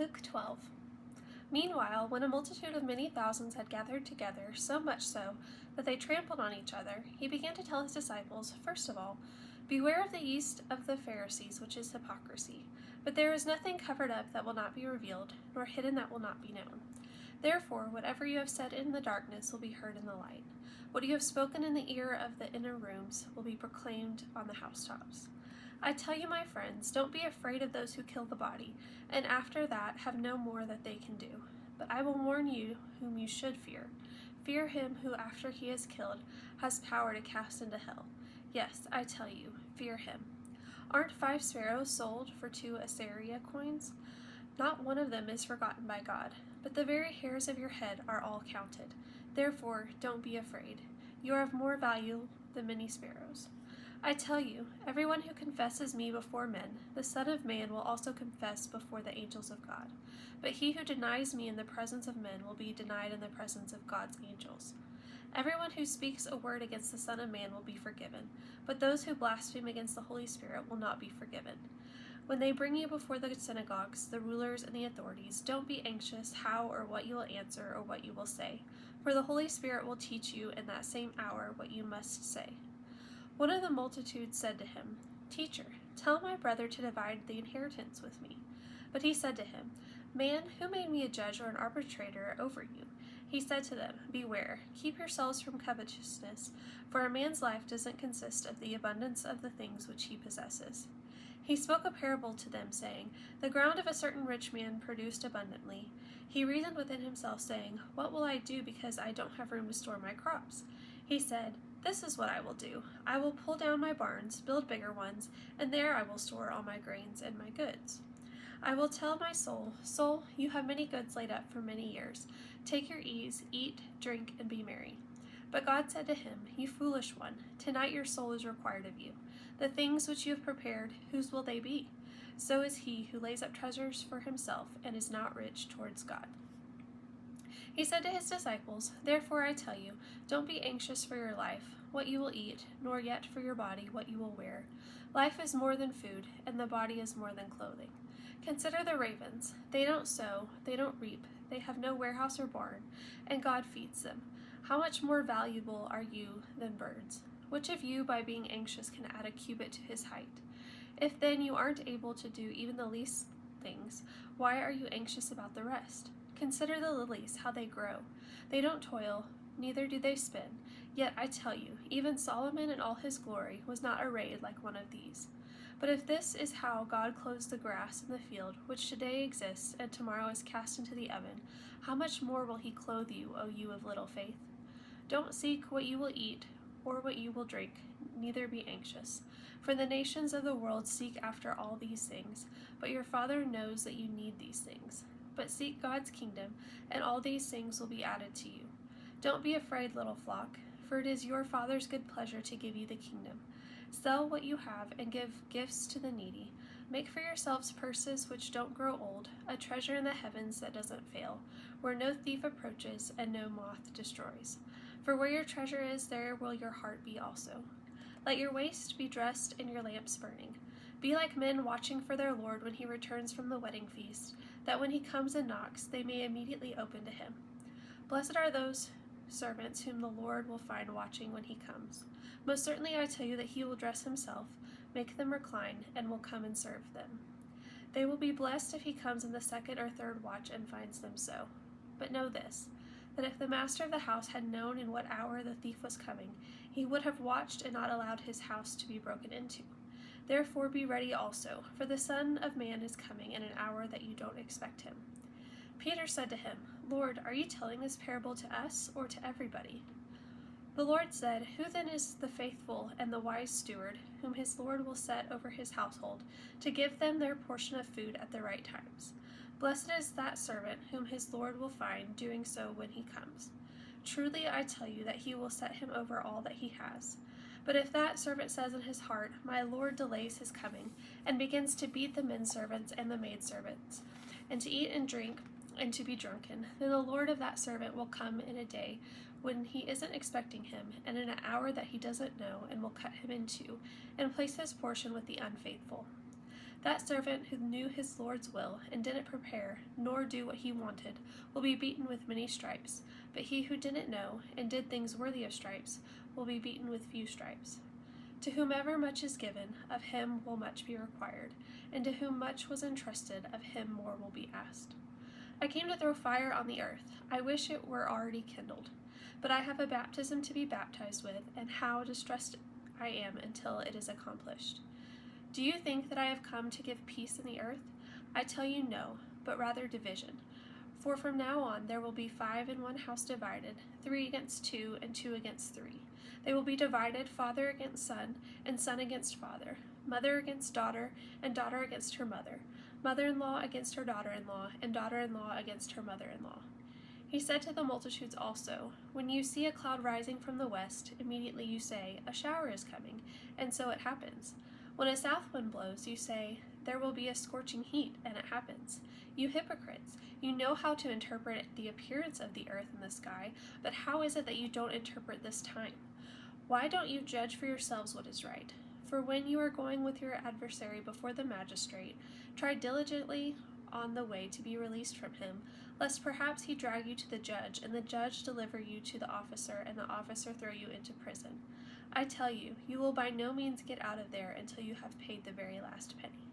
Luke 12. Meanwhile, when a multitude of many thousands had gathered together, so much so that they trampled on each other, he began to tell his disciples, first of all, beware of the yeast of the Pharisees, which is hypocrisy. But there is nothing covered up that will not be revealed, nor hidden that will not be known. Therefore, whatever you have said in the darkness will be heard in the light. What you have spoken in the ear of the inner rooms will be proclaimed on the housetops. I tell you, my friends, don't be afraid of those who kill the body, and after that have no more that they can do. But I will warn you whom you should fear. Fear him who, after he is killed, has power to cast into hell. Yes, I tell you, fear him. Aren't 5 sparrows sold for 2 Assyria coins? Not one of them is forgotten by God, but the very hairs of your head are all counted. Therefore, don't be afraid. You are of more value than many sparrows. I tell you, everyone who confesses me before men, the Son of Man will also confess before the angels of God. But he who denies me in the presence of men will be denied in the presence of God's angels. Everyone who speaks a word against the Son of Man will be forgiven, but those who blaspheme against the Holy Spirit will not be forgiven. When they bring you before the synagogues, the rulers, and the authorities, don't be anxious how or what you will answer or what you will say, for the Holy Spirit will teach you in that same hour what you must say. One of the multitude said to him, Teacher, tell my brother to divide the inheritance with me. But he said to him, Man, who made me a judge or an arbitrator over you? He said to them, Beware, keep yourselves from covetousness, for a man's life doesn't consist of the abundance of the things which he possesses. He spoke a parable to them, saying, The ground of a certain rich man produced abundantly. He reasoned within himself, saying, What will I do because I don't have room to store my crops? He said, This is what I will do. I will pull down my barns, build bigger ones, and there I will store all my grains and my goods. I will tell my soul, Soul, you have many goods laid up for many years. Take your ease, eat, drink, and be merry. But God said to him, You foolish one, tonight your soul is required of you. The things which you have prepared, whose will they be? So is he who lays up treasures for himself and is not rich towards God. He said to his disciples, Therefore I tell you, don't be anxious for your life, what you will eat, nor yet for your body, what you will wear. Life is more than food, and the body is more than clothing. Consider the ravens. They don't sow, they don't reap, they have no warehouse or barn, and God feeds them. How much more valuable are you than birds? Which of you, by being anxious, can add a cubit to his height? If then you aren't able to do even the least things, why are you anxious about the rest? Consider the lilies, how they grow. They don't toil, neither do they spin. Yet I tell you, even Solomon in all his glory was not arrayed like one of these. But if this is how God clothes the grass in the field, which today exists and tomorrow is cast into the oven, how much more will he clothe you, O you of little faith? Don't seek what you will eat or what you will drink, neither be anxious. For the nations of the world seek after all these things, but your Father knows that you need these things. But seek God's kingdom, and all these things will be added to you. Don't be afraid, little flock, for it is your Father's good pleasure to give you the kingdom. Sell what you have and give gifts to the needy. Make for yourselves purses which don't grow old, a treasure in the heavens that doesn't fail, where no thief approaches and no moth destroys. For where your treasure is, there will your heart be also. Let your waist be dressed and your lamps burning. Be like men watching for their Lord when he returns from the wedding feast, that when he comes and knocks, they may immediately open to him. Blessed are those servants whom the Lord will find watching when he comes. Most certainly I tell you that he will dress himself, make them recline, and will come and serve them. They will be blessed if he comes in the 2nd or 3rd watch and finds them so. But know this, that if the master of the house had known in what hour the thief was coming, he would have watched and not allowed his house to be broken into. Therefore be ready also, for the Son of Man is coming in an hour that you don't expect him. Peter said to him, Lord, are you telling this parable to us or to everybody? The Lord said, Who then is the faithful and the wise steward, whom his Lord will set over his household, to give them their portion of food at the right times? Blessed is that servant whom his Lord will find doing so when he comes. Truly I tell you that he will set him over all that he has. But if that servant says in his heart, My Lord delays his coming, and begins to beat the menservants and the maidservants, and to eat and drink, and to be drunken, then the Lord of that servant will come in a day when he isn't expecting him, and in an hour that he doesn't know, and will cut him in two, and place his portion with the unfaithful. That servant who knew his Lord's will and didn't prepare, nor do what he wanted, will be beaten with many stripes. But he who didn't know and did things worthy of stripes will be beaten with few stripes. To whomever much is given, of him will much be required, and to whom much was entrusted, of him more will be asked. I came to throw fire on the earth. I wish it were already kindled. But I have a baptism to be baptized with, and how distressed I am until it is accomplished. Do you think that I have come to give peace in the earth? I tell you no, but rather division. For from now on there will be 5 in one house divided, 3 against 2, and 2 against 3. They will be divided, father against son, and son against father, mother against daughter, and daughter against her mother, mother-in-law against her daughter-in-law, and daughter-in-law against her mother-in-law. He said to the multitudes also, When you see a cloud rising from the west, immediately you say, A shower is coming, and so it happens. When a south wind blows, you say, There will be a scorching heat, and it happens. You hypocrites, you know how to interpret the appearance of the earth and the sky, but how is it that you don't interpret this time? Why don't you judge for yourselves what is right? For when you are going with your adversary before the magistrate, try diligently on the way to be released from him, lest perhaps he drag you to the judge, and the judge deliver you to the officer, and the officer throw you into prison. I tell you, you will by no means get out of there until you have paid the very last penny.